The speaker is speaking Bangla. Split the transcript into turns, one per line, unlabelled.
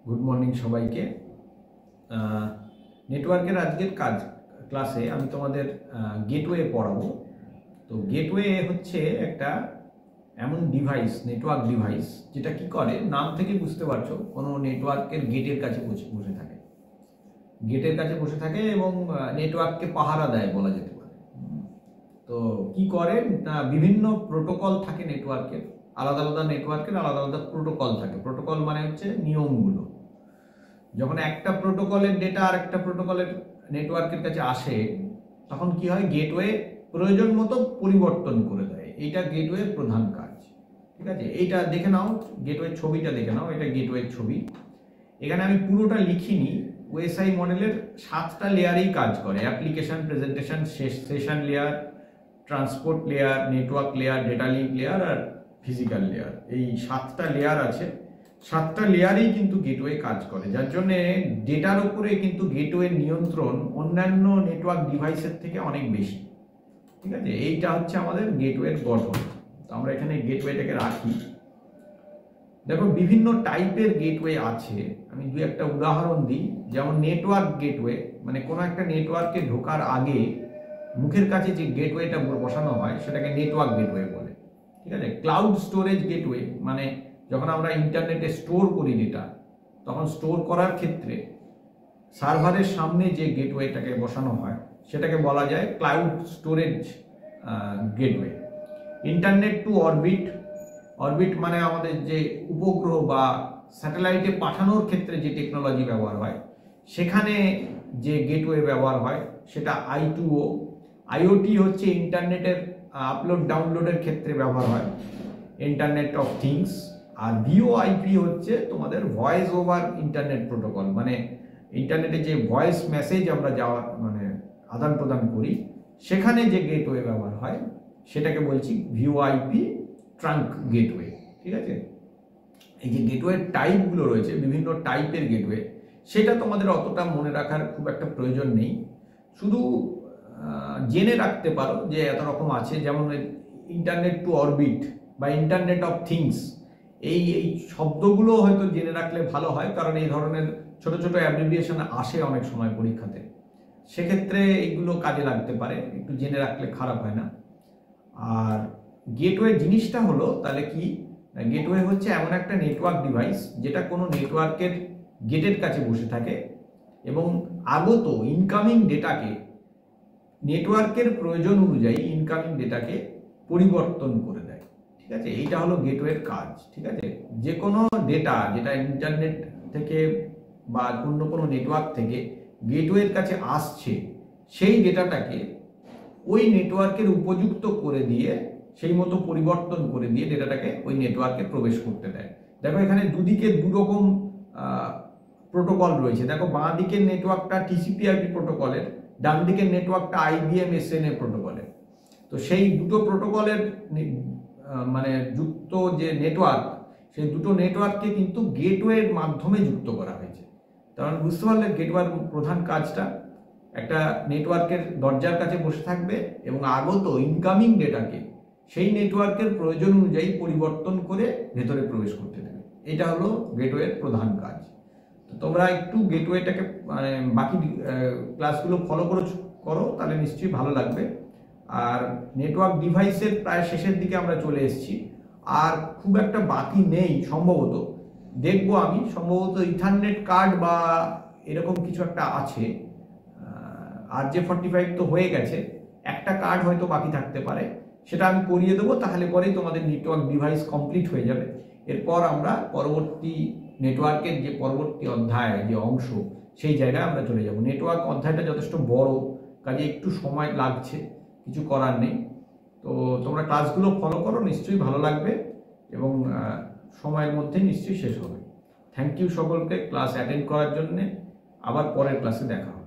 গুড মর্নিং সবাইকে। নেটওয়ার্কের আজকের ক্লাসে আমি তোমাদের গেটওয়ে পড়াবো। তো গেটওয়ে হচ্ছে একটা এমন ডিভাইস, নেটওয়ার্ক ডিভাইস, যেটা কি করে, নাম থেকে বুঝতে পারছো, কোনো নেটওয়ার্কের গেটের কাছে বসে থাকে, গেটের কাছে বসে থাকে এবং নেটওয়ার্ককে পাহারা দেয় বলা যেতে পারে। তো কি করে না, বিভিন্ন প্রোটোকল থাকে নেটওয়ার্কের, আলাদা আলাদা নেটওয়ার্কের আলাদা আলাদা প্রোটোকল থাকে। প্রোটোকল মানে হচ্ছে নিয়মগুলো। যখন একটা প্রোটোকলের ডেটা আর একটা প্রোটোকলের নেটওয়ার্কের কাছে আসে, তখন কি হয়, গেটওয়ে প্রয়োজন মতো পরিবর্তন করে দেয়। এইটা গেটওয়ের প্রধান কাজ। ঠিক আছে, এইটা দেখে নাও, গেটওয়ের ছবিটা দেখে নাও, এটা গেটওয়ের ছবি। এখানে আমি পুরোটা লিখিনি। ওএসআই মডেলের 7টা লেয়ারেই কাজ করে: application, presentation, session layer, transport layer, network layer, data link layer আর ফিজিক্যাল লেয়ার। এই 7টা লেয়ার আছে। 7টা লেয়ারেই কিন্তু গেটওয়ে কাজ করে, যার জন্য ডেটার উপরে কিন্তু গেটওয়ের নিয়ন্ত্রণ অন্যান্য নেটওয়ার্ক ডিভাইসের থেকে অনেক বেশি। ঠিক আছে, এইটা হচ্ছে আমাদের গেটওয়ের গঠন। তো আমরা এখানে গেটওয়েটাকে রাখি। দেখো, বিভিন্ন টাইপের গেটওয়ে আছে। আমি দু একটা উদাহরণ দিই। যেমন নেটওয়ার্ক গেটওয়ে, মানে কোনো একটা নেটওয়ার্কে ঢোকার আগে মুখের কাছে যে গেটওয়েটা বসানো হয় সেটাকে নেটওয়ার্ক গেটওয়ে বলে। ঠিক আছে, ক্লাউড স্টোরেজ গেটওয়ে, মানে যখন আমরা ইন্টারনেটে স্টোর করি ডেটা, তখন স্টোর করার ক্ষেত্রে সার্ভারের সামনে যে গেটওয়েটাকে বসানো হয় সেটাকে বলা যায় cloud storage gateway. Internet to orbit, orbit মানে আমাদের যে উপগ্রহ বা স্যাটেলাইটে পাঠানোর ক্ষেত্রে যে টেকনোলজি ব্যবহার হয়, সেখানে যে গেটওয়ে ব্যবহার হয় সেটা I2O। আইওটি হচ্ছে ইন্টারনেটের আপলোড ডাউনলোডের ক্ষেত্রে ব্যবহার হয়, ইন্টারনেট অফ থিংস। আর VoIP হচ্ছে তোমাদের ভয়েস ওভার ইন্টারনেট প্রোটোকল, মানে ইন্টারনেটে যে ভয়েস মেসেজ আমরা মানে আদান প্রদান করি, সেখানে যে গেটওয়ে ব্যবহার হয় সেটাকে বলছি VoIP ট্রাঙ্ক গেটওয়ে। ঠিক আছে, এই যে গেটওয়ের টাইপগুলো রয়েছে, বিভিন্ন টাইপের গেটওয়ে, সেটা তোমাদের অতটা মনে রাখার খুব একটা প্রয়োজন নেই। শুধু জেনে রাখতে পারো যে এত রকম আছে। যেমন ইন্টারনেট টু অরবিট বা ইন্টারনেট অফ থিংস, এই শব্দগুলো হয়তো জেনে রাখলে ভালো হয়, কারণ এই ধরনের ছোট ছোট অ্যাব্রিভিয়েশন আসে অনেক সময় পরীক্ষাতে। সেক্ষেত্রে এইগুলো কাজে লাগতে পারে, একটু জেনে রাখলে খারাপ হয় না। আর গেটওয়ে জিনিসটা হলো তাহলে কি, গেটওয়ে হচ্ছে এমন একটা নেটওয়ার্ক ডিভাইস যেটা কোনো নেটওয়ার্কের গেটের কাছে বসে থাকে এবং আগত ইনকামিং ডেটাকে, নেটওয়ার্কের প্রয়োজন অনুযায়ী ইনকামিং ডেটাকে পরিবর্তন করে দেয়। ঠিক আছে, এইটা হলো গেটওয়ের কাজ। ঠিক আছে, যে কোনো ডেটা যেটা ইন্টারনেট থেকে বা অন্য কোনো নেটওয়ার্ক থেকে গেটওয়ের কাছে আসছে, সেই ডেটাটাকে ওই নেটওয়ার্কের উপযুক্ত করে দিয়ে, সেই মতো পরিবর্তন করে দিয়ে ডেটাটাকে ওই নেটওয়ার্কে প্রবেশ করতে দেয়। দেখো, এখানে দুদিকে দুরকম প্রোটোকল রয়েছে। দেখো, বাঁ দিকের নেটওয়ার্কটা TCP/IP প্রোটোকলের, ডান দিকের নেটওয়ার্কটা IBM SNA প্রোটোকলের। তো সেই দুটো প্রোটোকলের মানে যুক্ত যে নেটওয়ার্ক, সেই দুটো নেটওয়ার্ককে কিন্তু গেটওয়ের মাধ্যমে যুক্ত করা হয়েছে। কারণ বুঝতে পারলে গেটওয়ের প্রধান কাজটা, একটা নেটওয়ার্কের দরজার কাছে বসে থাকবে এবং আগত ইনকামিং ডেটাকে সেই নেটওয়ার্কের প্রয়োজন অনুযায়ী পরিবর্তন করে ভেতরে প্রবেশ করতে দেবে। এটা হলো গেটওয়ের প্রধান কাজ। তো তোমরা একটু গেটওয়েটাকে মানে বাকি ক্লাসগুলো ফলো করো, তাহলে নিশ্চয়ই ভালো লাগবে। আর নেটওয়ার্ক ডিভাইসের প্রায় শেষের দিকে আমরা চলে এসেছি, আর খুব একটা বাকি নেই সম্ভবত। দেখবো আমি, সম্ভবত ইথারনেট কার্ড বা এরকম কিছু একটা আছে। RJ45 তো হয়ে গেছে, একটা কার্ড হয়তো বাকি থাকতে পারে, সেটা আমি করিয়ে দেবো। তাহলে পরেই তোমাদের নেটওয়ার্ক ডিভাইস কমপ্লিট হয়ে যাবে। এরপর আমরা পরবর্তী নেটওয়ার্কের যে পরবর্তী অধ্যায়, যে অংশ, সেই জায়গায় আমরা চলে যাব। নেটওয়ার্ক অধ্যায়টা যথেষ্ট বড়, কাজে একটু সময় লাগছে, কিছু করার নেই। তো তোমরা ক্লাসগুলো ফলো করো, নিশ্চয়ই ভালো লাগবে এবং সময়ের মধ্যে নিশ্চয়ই শেষ হবে। থ্যাংক ইউ সকলকে ক্লাস অ্যাটেন্ড করার জন্যে। আবার পরের ক্লাসে দেখা হবে।